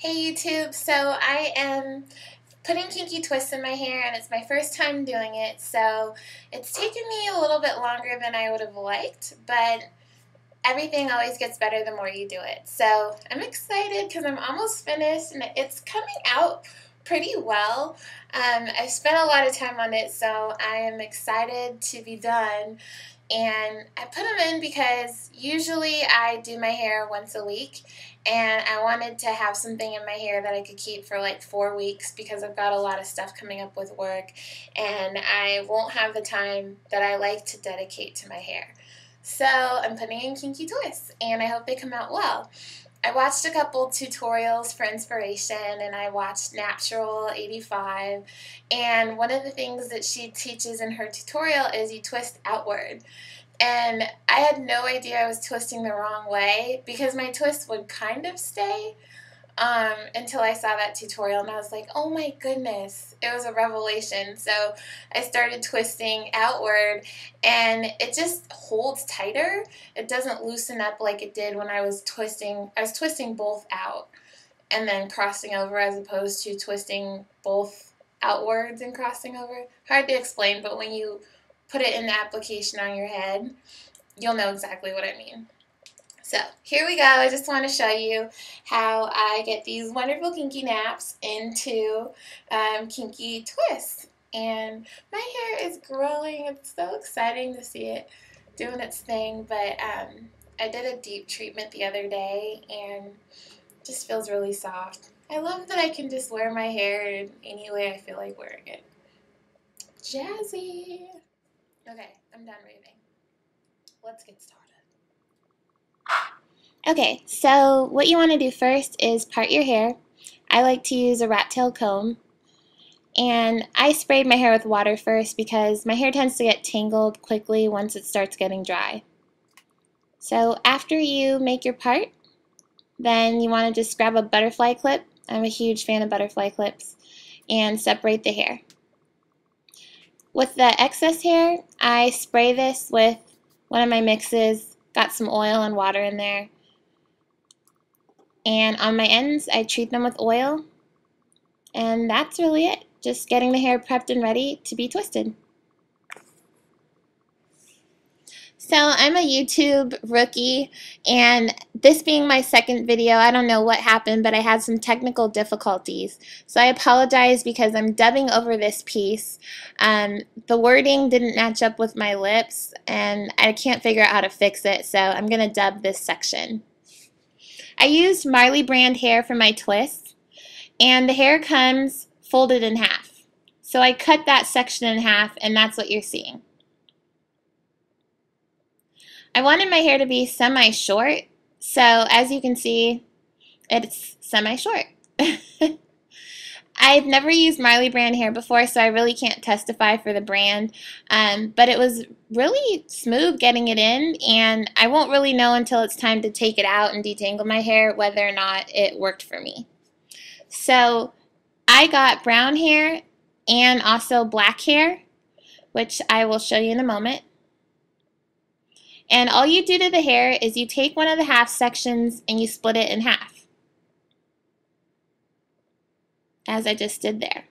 Hey YouTube, so I am putting kinky twists in my hair and it's my first time doing it, so it's taken me a little bit longer than I would have liked, but everything always gets better the more you do it. So I'm excited because I'm almost finished and it's coming out pretty well. I've spent a lot of time on it, so I am excited to be done. And I put them in because usually I do my hair once a week, and I wanted to have something in my hair that I could keep for like 4 weeks because I've got a lot of stuff coming up with work and I won't have the time that I like to dedicate to my hair. So I'm putting in kinky twists and I hope they come out well. I watched a couple tutorials for inspiration and I watched Natural 85, and one of the things that she teaches in her tutorial is you twist outward. And I had no idea I was twisting the wrong way because my twist would kind of stay until I saw that tutorial and I was like, oh my goodness, it was a revelation. So I started twisting outward and it just holds tighter. It doesn't loosen up like it did when I was twisting. I was twisting both out and then crossing over as opposed to twisting both outwards and crossing over. Hard to explain, but when you put it in the application on your head, you'll know exactly what I mean. So here we go. I just want to show you how I get these wonderful kinky naps into kinky twists. And my hair is growing. It's so exciting to see it doing its thing. But I did a deep treatment the other day and it just feels really soft. I love that I can just wear my hair in any way I feel like wearing it. Jazzy. Okay, I'm done raving. Let's get started. Okay, so what you want to do first is part your hair. I like to use a rat tail comb. And I sprayed my hair with water first because my hair tends to get tangled quickly once it starts getting dry. So after you make your part, then you want to just grab a butterfly clip. I'm a huge fan of butterfly clips. And separate the hair. With the excess hair, I spray this with one of my mixes. Got some oil and water in there. And on my ends, I treat them with oil. And that's really it. Just getting the hair prepped and ready to be twisted. So I'm a YouTube rookie, and this being my second video, I don't know what happened, but I had some technical difficulties. So I apologize because I'm dubbing over this piece. The wording didn't match up with my lips, and I can't figure out how to fix it, so I'm going to dub this section. I used Marley brand hair for my twists, and the hair comes folded in half. So I cut that section in half, and that's what you're seeing. I wanted my hair to be semi-short, so as you can see, it's semi-short. I've never used Marley brand hair before, so I really can't testify for the brand, but it was really smooth getting it in, and I won't really know until it's time to take it out and detangle my hair whether or not it worked for me. So I got brown hair and also black hair, which I will show you in a moment. And all you do to the hair is you take one of the half sections and you split it in half, as I just did there.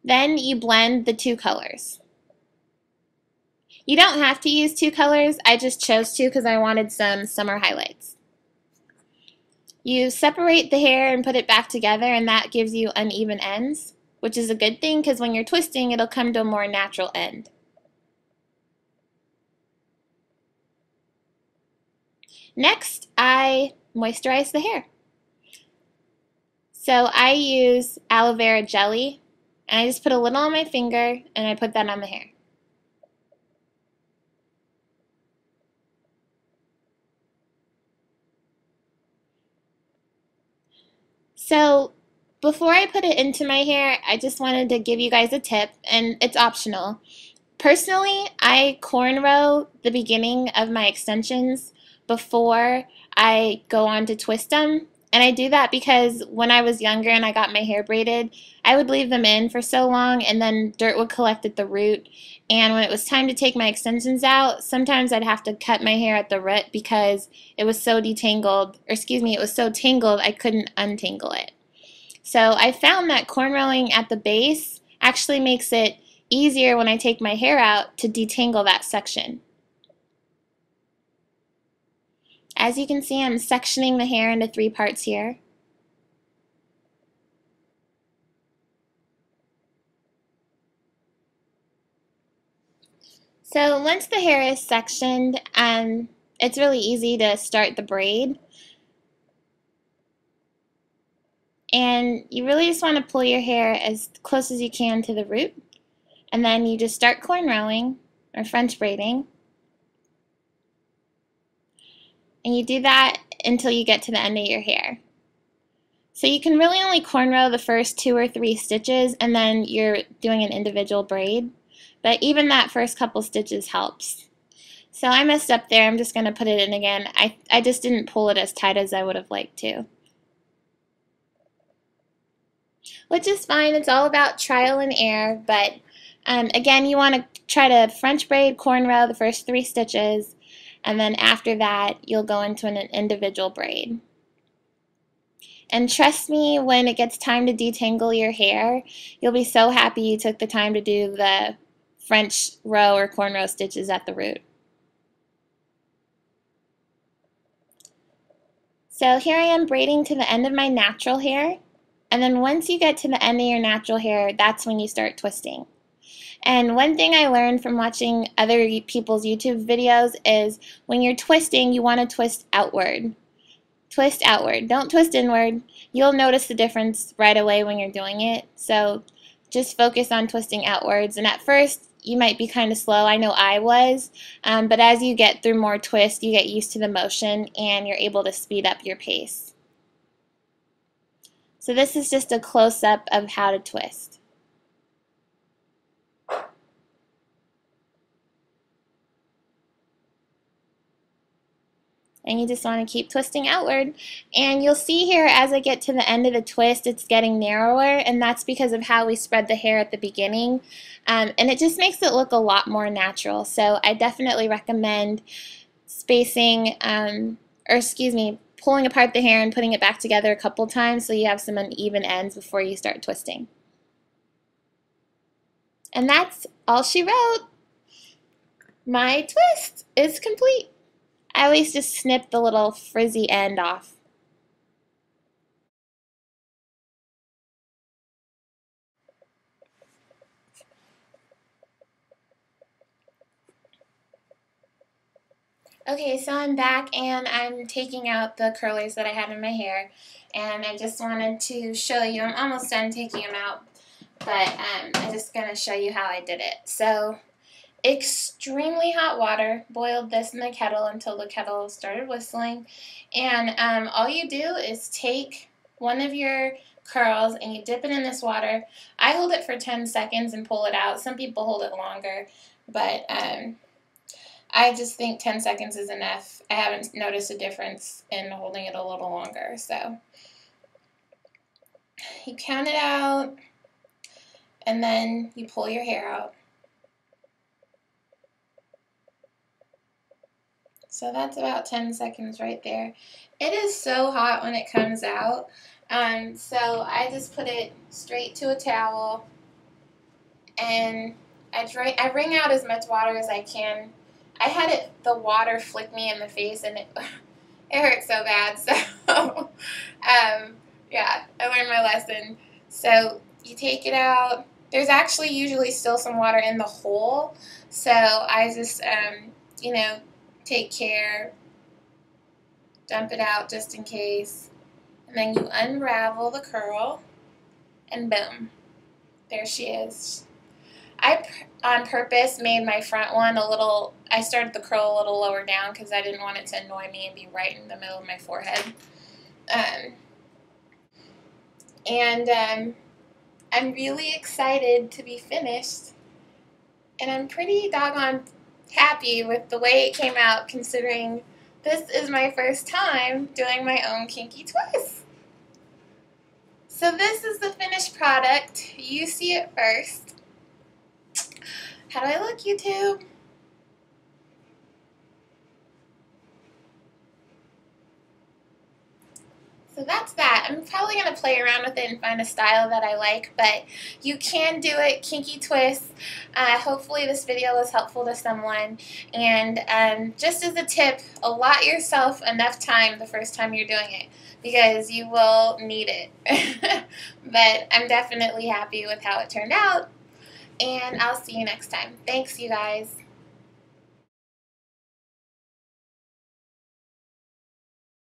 Then you blend the two colors. You don't have to use two colors, I just chose to because I wanted some summer highlights. You separate the hair and put it back together, and that gives you uneven ends, which is a good thing because when you're twisting, it'll come to a more natural end. Next, I moisturize the hair. So I use aloe vera jelly, and I just put a little on my finger, and I put that on the hair. So before I put it into my hair, I just wanted to give you guys a tip, and it's optional. Personally, I cornrow the beginning of my extensions before I go on to twist them. And I do that because when I was younger and I got my hair braided, I would leave them in for so long and then dirt would collect at the root And when it was time to take my extensions out, sometimes I'd have to cut my hair at the root because it was so detangled, or excuse me, it was so tangled I couldn't untangle it. So I found that cornrowing at the base actually makes it easier when I take my hair out to detangle that section. As you can see, I'm sectioning the hair into 3 parts here. So once the hair is sectioned, it's really easy to start the braid. And you really just want to pull your hair as close as you can to the root. And then you just start cornrowing or French braiding. And you do that until you get to the end of your hair. So you can really only cornrow the first 2 or 3 stitches and then you're doing an individual braid. But even that first couple stitches helps. So I messed up there. I'm just going to put it in again. I just didn't pull it as tight as I would have liked to. Which is fine. It's all about trial and error. But again, you want to try to French braid, cornrow the first 3 stitches. And then after that, you'll go into an individual braid. And trust me, when it gets time to detangle your hair, you'll be so happy you took the time to do the French row or cornrow stitches at the root. So here I am braiding to the end of my natural hair. And then once you get to the end of your natural hair, that's when you start twisting. And one thing I learned from watching other people's YouTube videos is when you're twisting, you want to twist outward. Twist outward. Don't twist inward. You'll notice the difference right away when you're doing it. So just focus on twisting outwards. And at first, you might be kind of slow. I know I was. But as you get through more twists, you get used to the motion and you're able to speed up your pace. So this is just a close-up of how to twist. And you just want to keep twisting outward. And you'll see here as I get to the end of the twist, it's getting narrower, and that's because of how we spread the hair at the beginning. And it just makes it look a lot more natural. So I definitely recommend spacing, pulling apart the hair and putting it back together a couple times so you have some uneven ends before you start twisting. And that's all she wrote. My twist is complete. I always just snip the little frizzy end off. Okay, so I'm back and I'm taking out the curlers that I had in my hair, and I just wanted to show you, I'm almost done taking them out, but I'm just going to show you how I did it. So, extremely hot water, boiled this in the kettle until the kettle started whistling, and all you do is take one of your curls and you dip it in this water. I hold it for 10 seconds and pull it out. Some people hold it longer, but I just think 10 seconds is enough. I haven't noticed a difference in holding it a little longer. So you count it out, and then you pull your hair out. So that's about 10 seconds right there. It is so hot when it comes out. So I just put it straight to a towel, and I wring out as much water as I can. I had the water flick me in the face, and it hurt so bad. So, yeah, I learned my lesson. So you take it out. There's actually usually still some water in the hole. So I just, take care, dump it out just in case. And then you unravel the curl, and boom, there she is. I, on purpose, made my front one I started the curl a little lower down because I didn't want it to annoy me and be right in the middle of my forehead. I'm really excited to be finished, and I'm pretty doggone happy with the way it came out, considering this is my first time doing my own kinky twist. So this is the finished product. You see it first. How do I look, YouTube? So that's that. I'm probably going to play around with it and find a style that I like, but you can do it. Kinky twists. Hopefully this video was helpful to someone. And just as a tip, allot yourself enough time the first time you're doing it, because you will need it. But I'm definitely happy with how it turned out, and I'll see you next time. Thanks, you guys.